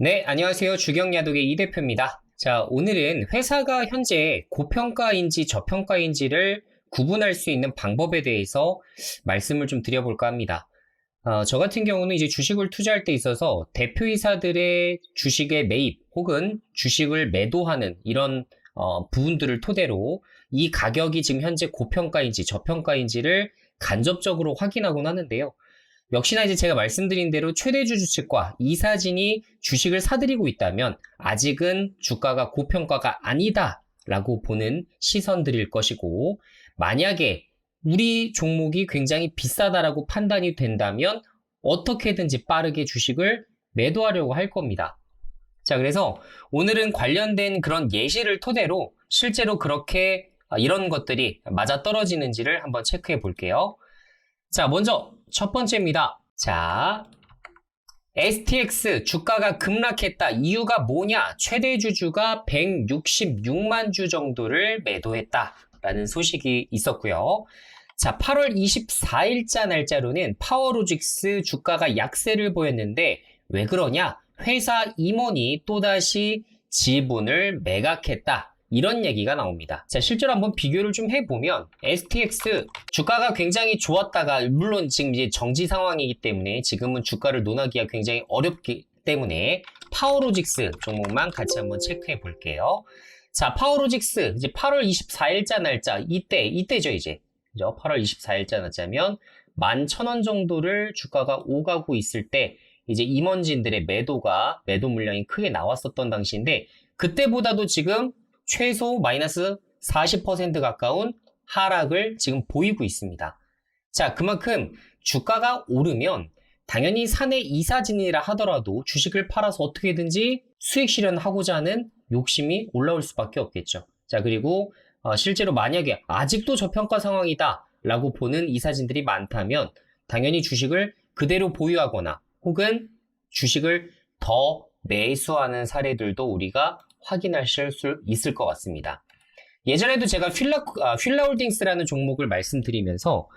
네, 안녕하세요. 주경야독의 이 대표입니다. 자, 오늘은 회사가 현재 고평가인지 저평가인지를 구분할 수 있는 방법에 대해서 말씀을 좀 드려볼까 합니다. 저 같은 경우는 이제 주식을 투자할 때 있어서 대표이사들의 주식의 매입 혹은 주식을 매도하는 이런 부분들을 토대로 이 가격이 지금 현재 고평가인지 저평가인지를 간접적으로 확인하곤 하는데요. 역시나 이제 제가 말씀드린 대로 최대주주 측과 이사진이 주식을 사들이고 있다면 아직은 주가가 고평가가 아니다라고 보는 시선들일 것이고, 만약에 우리 종목이 굉장히 비싸다라고 판단이 된다면 어떻게든지 빠르게 주식을 매도하려고 할 겁니다. 자, 그래서 오늘은 관련된 그런 예시를 토대로 실제로 그렇게 이런 것들이 맞아떨어지는지를 한번 체크해 볼게요. 자, 먼저 첫 번째입니다. 자, STX 주가가 급락했다. 이유가 뭐냐? 최대 주주가 166만 주 정도를 매도했다라는 소식이 있었고요. 자, 8월 24일자 날짜로는 파워로직스 주가가 약세를 보였는데 왜 그러냐? 회사 임원이 또다시 지분을 매각했다. 이런 얘기가 나옵니다. 자, 실제로 한번 비교를 좀 해보면 STX 주가가 굉장히 좋았다가, 물론 지금 이제 정지 상황이기 때문에 지금은 주가를 논하기가 굉장히 어렵기 때문에 파워로직스 종목만 같이 한번 체크해 볼게요. 자, 파워로직스 이제 8월 24일자 날짜 이때죠 이제. 그죠? 8월 24일자 날짜면 11,000원 정도를 주가가 오가고 있을 때 이제 임원진들의 매도 물량이 크게 나왔었던 당시인데, 그때보다도 지금 최소 마이너스 40% 가까운 하락을 지금 보이고 있습니다. 자, 그만큼 주가가 오르면 당연히 사내 이사진이라 하더라도 주식을 팔아서 어떻게든지 수익 실현하고자 하는 욕심이 올라올 수밖에 없겠죠. 자, 그리고 실제로 만약에 아직도 저평가 상황이다 라고 보는 이사진들이 많다면 당연히 주식을 그대로 보유하거나 혹은 주식을 더 매수하는 사례들도 우리가 확인하실 수 있을 것 같습니다. 예전에도 제가 휠라홀딩스라는 종목을 말씀드리면서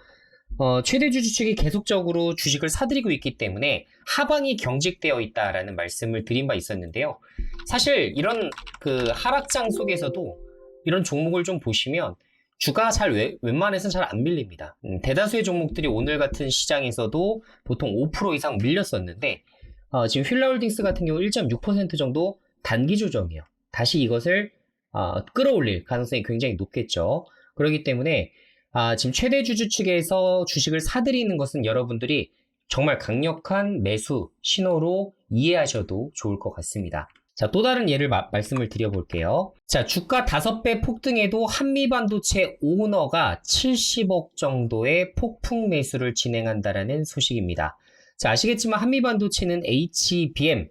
최대 주주 측이 계속적으로 주식을 사들이고 있기 때문에 하방이 경직되어 있다라는 말씀을 드린 바 있었는데요. 사실 이런 그 하락장 속에서도 이런 종목을 좀 보시면 주가가 웬만해서는 잘 안 밀립니다. 대다수의 종목들이 오늘 같은 시장에서도 보통 5% 이상 밀렸었는데 지금 휠라홀딩스 같은 경우 1.6% 정도 단기 조정이에요. 다시 이것을 끌어올릴 가능성이 굉장히 높겠죠. 그렇기 때문에 지금 최대 주주 측에서 주식을 사들이는 것은 여러분들이 정말 강력한 매수 신호로 이해하셔도 좋을 것 같습니다. 자, 또 다른 예를 말씀을 드려볼게요. 자, 주가 5배 폭등에도 한미반도체 오너가 70억 정도의 폭풍 매수를 진행한다라는 소식입니다. 자, 아시겠지만 한미반도체는 HBM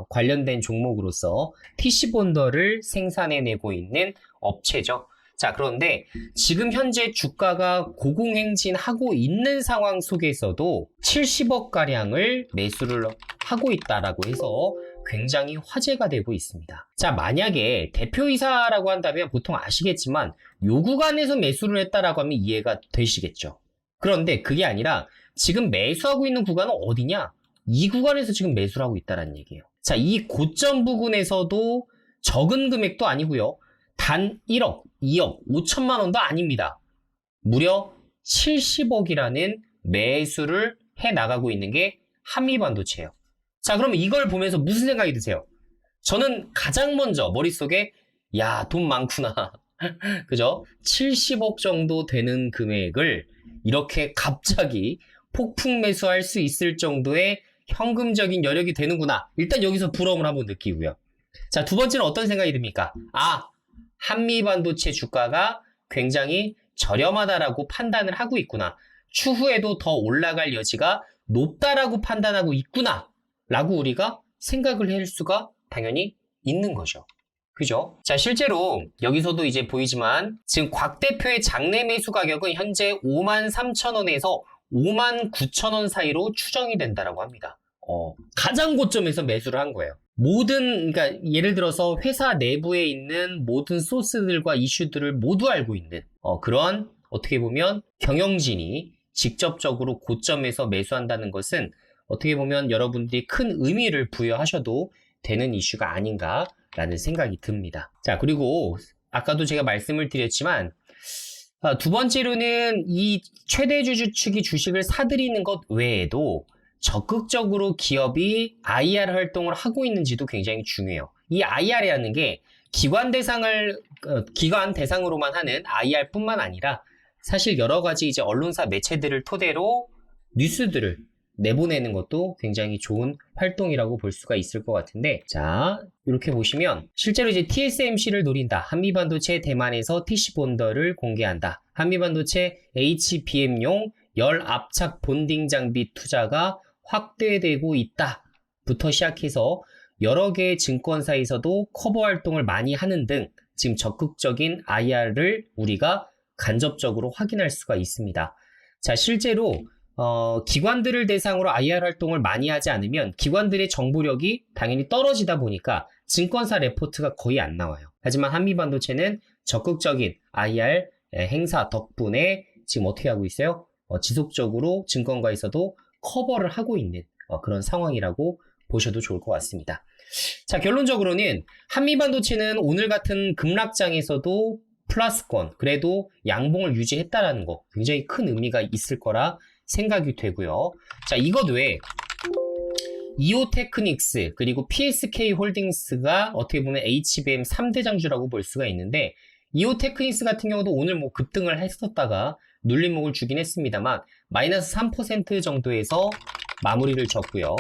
관련된 종목으로서 TC본더를 생산해내고 있는 업체죠. 자, 그런데 지금 현재 주가가 고공행진하고 있는 상황 속에서도 70억가량을 매수를 하고 있다라고 해서 굉장히 화제가 되고 있습니다. 자, 만약에 대표이사라고 한다면 보통 아시겠지만 요 구간에서 매수를 했다라고 하면 이해가 되시겠죠. 그런데 그게 아니라 지금 매수하고 있는 구간은 어디냐? 이 구간에서 지금 매수를 하고 있다는 얘기예요. 자, 이 고점 부근에서도 적은 금액도 아니고요. 단 1억, 2억, 5천만 원도 아닙니다. 무려 70억이라는 매수를 해 나가고 있는 게 한미반도체예요. 자, 그러면 이걸 보면서 무슨 생각이 드세요? 저는 가장 먼저 머릿속에 야, 돈 많구나. 그죠? 70억 정도 되는 금액을 이렇게 갑자기 폭풍 매수할 수 있을 정도의 현금적인 여력이 되는구나. 일단 여기서 부러움을 한번 느끼고요. 자, 두 번째는 어떤 생각이 듭니까? 한미반도체 주가가 굉장히 저렴하다라고 판단을 하고 있구나. 추후에도 더 올라갈 여지가 높다라고 판단하고 있구나. 라고 우리가 생각을 할 수가 당연히 있는 거죠. 그죠? 자, 실제로 여기서도 이제 보이지만 지금 곽 대표의 장내 매수 가격은 현재 53,000원에서 59,000원 사이로 추정이 된다라고 합니다. 가장 고점에서 매수를 한 거예요. 그러니까 예를 들어서 회사 내부에 있는 모든 소스들과 이슈들을 모두 알고 있는 그런 어떻게 보면 경영진이 직접적으로 고점에서 매수한다는 것은 어떻게 보면 여러분들이 큰 의미를 부여하셔도 되는 이슈가 아닌가라는 생각이 듭니다. 자, 그리고 아까도 제가 말씀을 드렸지만 두 번째로는 이 최대주주 측이 주식을 사들이는 것 외에도 적극적으로 기업이 IR 활동을 하고 있는지도 굉장히 중요해요. 이 IR이라는 게 기관 대상으로만 하는 IR뿐만 아니라 사실 여러 가지 이제 언론사 매체들을 토대로 뉴스들을 내보내는 것도 굉장히 좋은 활동이라고 볼 수가 있을 것 같은데, 자, 이렇게 보시면 실제로 이제 TSMC를 노린다. 한미반도체 대만에서 TC본더를 공개한다. 한미반도체 HBM용 열 압착 본딩 장비 투자가 확대되고 있다. 부터 시작해서 여러 개의 증권사에서도 커버 활동을 많이 하는 등 지금 적극적인 IR을 우리가 간접적으로 확인할 수가 있습니다. 자, 실제로 기관들을 대상으로 IR 활동을 많이 하지 않으면 기관들의 정보력이 당연히 떨어지다 보니까 증권사 레포트가 거의 안 나와요. 하지만 한미반도체는 적극적인 IR 행사 덕분에 지금 어떻게 하고 있어요? 지속적으로 증권가에서도 커버를 하고 있는 그런 상황이라고 보셔도 좋을 것 같습니다. 자, 결론적으로는 한미반도체는 오늘 같은 급락장에서도 플러스권, 그래도 양봉을 유지했다라는 거 굉장히 큰 의미가 있을 거라 생각이 되고요. 자, 이것 외에 이오테크닉스 그리고 PSK 홀딩스가 어떻게 보면 HBM 3대장주라고 볼 수가 있는데, 이오테크닉스 같은 경우도 오늘 뭐 급등을 했었다가 눌림목을 주긴 했습니다만 마이너스 3% 정도에서 마무리를 졌고요.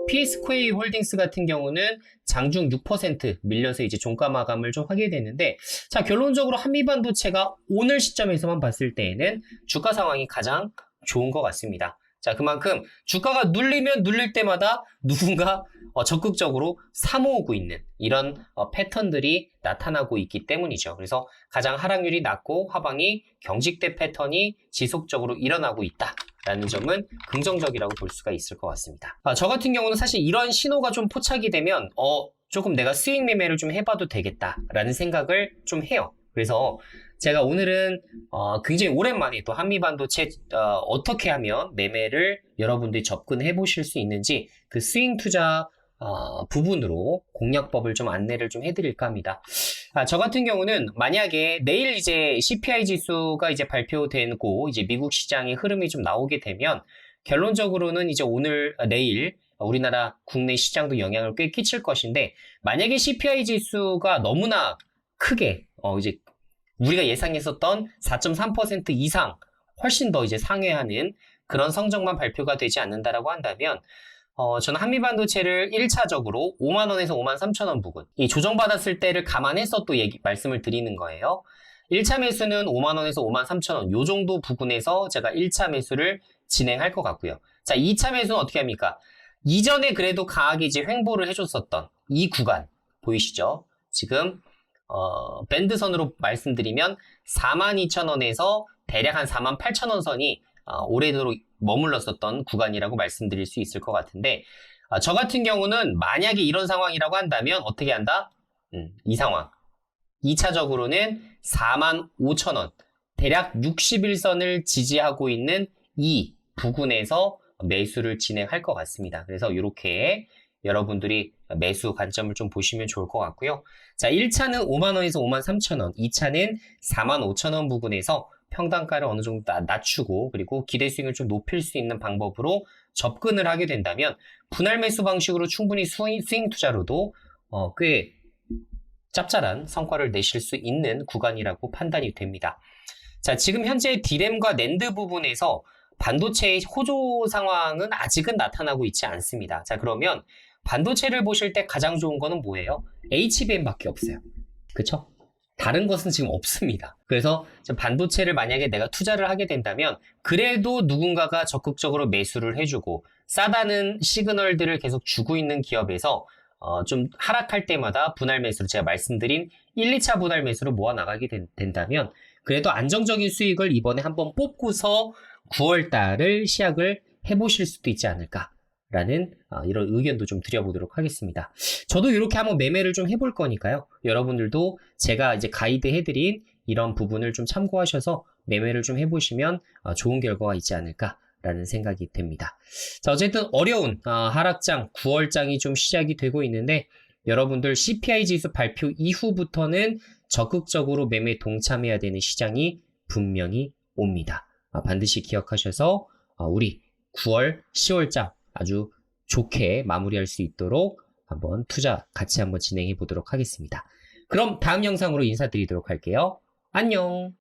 PSK 홀딩스 같은 경우는 장중 6% 밀려서 이제 종가 마감을 좀 하게 됐는데, 자, 결론적으로 한미반도체가 오늘 시점에서만 봤을 때에는 주가 상황이 가장 좋은 것 같습니다. 자, 그만큼 주가가 눌리면 눌릴 때마다 누군가 적극적으로 사모으고 있는 이런 패턴들이 나타나고 있기 때문이죠. 그래서 가장 하락률이 낮고 하방이 경직된 패턴이 지속적으로 일어나고 있다라는 점은 긍정적이라고 볼 수가 있을 것 같습니다. 저 같은 경우는 사실 이런 신호가 좀 포착이 되면 조금 내가 스윙 매매를 좀 해봐도 되겠다라는 생각을 좀 해요. 그래서 제가 오늘은 굉장히 오랜만에 또 한미반도체 어떻게 하면 매매를 여러분들이 접근해 보실 수 있는지 그 스윙 투자 부분으로 공략법을 좀 안내를 좀 해드릴까 합니다. 저 같은 경우는 만약에 내일 이제 CPI 지수가 이제 발표되고 이제 미국 시장의 흐름이 좀 나오게 되면 결론적으로는 이제 오늘 내일 우리나라 국내 시장도 영향을 꽤 끼칠 것인데, 만약에 CPI 지수가 너무나 크게 이제 우리가 예상했었던 4.3% 이상 훨씬 더 이제 상회하는 그런 성적만 발표가 되지 않는다라고 한다면 저는 한미반도체를 1차적으로 5만원에서 5만 3천원 부근, 이 조정받았을 때를 감안해서 또 말씀을 드리는 거예요. 1차 매수는 5만원에서 5만 3천원 요 정도 부근에서 제가 1차 매수를 진행할 것 같고요. 자, 2차 매수는 어떻게 합니까? 이전에 그래도 강하게 이제 횡보를 해줬었던 이 구간 보이시죠? 지금 밴드선으로 말씀드리면 42,000원에서 대략 한 48,000원 선이 오래도록 머물렀었던 구간이라고 말씀드릴 수 있을 것 같은데, 저 같은 경우는 만약에 이런 상황이라고 한다면 어떻게 한다? 이 상황 2차적으로는 45,000원 대략 61선을 지지하고 있는 이 부근에서 매수를 진행할 것 같습니다. 그래서 이렇게 여러분들이 매수 관점을 좀 보시면 좋을 것 같고요. 자, 1차는 5만원에서 5만 3천원, 2차는 4만 5천원 부근에서 평단가를 어느 정도 낮추고 그리고 기대 수익을 좀 높일 수 있는 방법으로 접근을 하게 된다면 분할 매수 방식으로 충분히 스윙 투자로도 꽤 짭짤한 성과를 내실 수 있는 구간이라고 판단이 됩니다. 자, 지금 현재 D램과 낸드 부분에서 반도체의 호조 상황은 아직은 나타나고 있지 않습니다. 자, 그러면 반도체를 보실 때 가장 좋은 거는 뭐예요? HBM밖에 없어요. 그쵸? 다른 것은 지금 없습니다. 그래서 반도체를 만약에 내가 투자를 하게 된다면 그래도 누군가가 적극적으로 매수를 해주고 싸다는 시그널들을 계속 주고 있는 기업에서 좀 하락할 때마다 분할 매수를 제가 말씀드린 1, 2차 분할 매수를 모아 나가게 된다면 그래도 안정적인 수익을 이번에 한번 뽑고서 9월 달을 시작을 해보실 수도 있지 않을까라는 이런 의견도 좀 드려보도록 하겠습니다. 저도 이렇게 한번 매매를 좀 해볼 거니까요. 여러분들도 제가 이제 가이드 해드린 이런 부분을 좀 참고하셔서 매매를 좀 해보시면 좋은 결과가 있지 않을까 라는 생각이 듭니다. 자, 어쨌든 어려운 하락장 9월장이 좀 시작이 되고 있는데 여러분들 CPI 지수 발표 이후부터는 적극적으로 매매 동참해야 되는 시장이 분명히 옵니다. 반드시 기억하셔서 우리 9월, 10월장 아주 좋게 마무리할 수 있도록 한번 투자 같이 한번 진행해 보도록 하겠습니다. 그럼 다음 영상으로 인사드리도록 할게요. 안녕!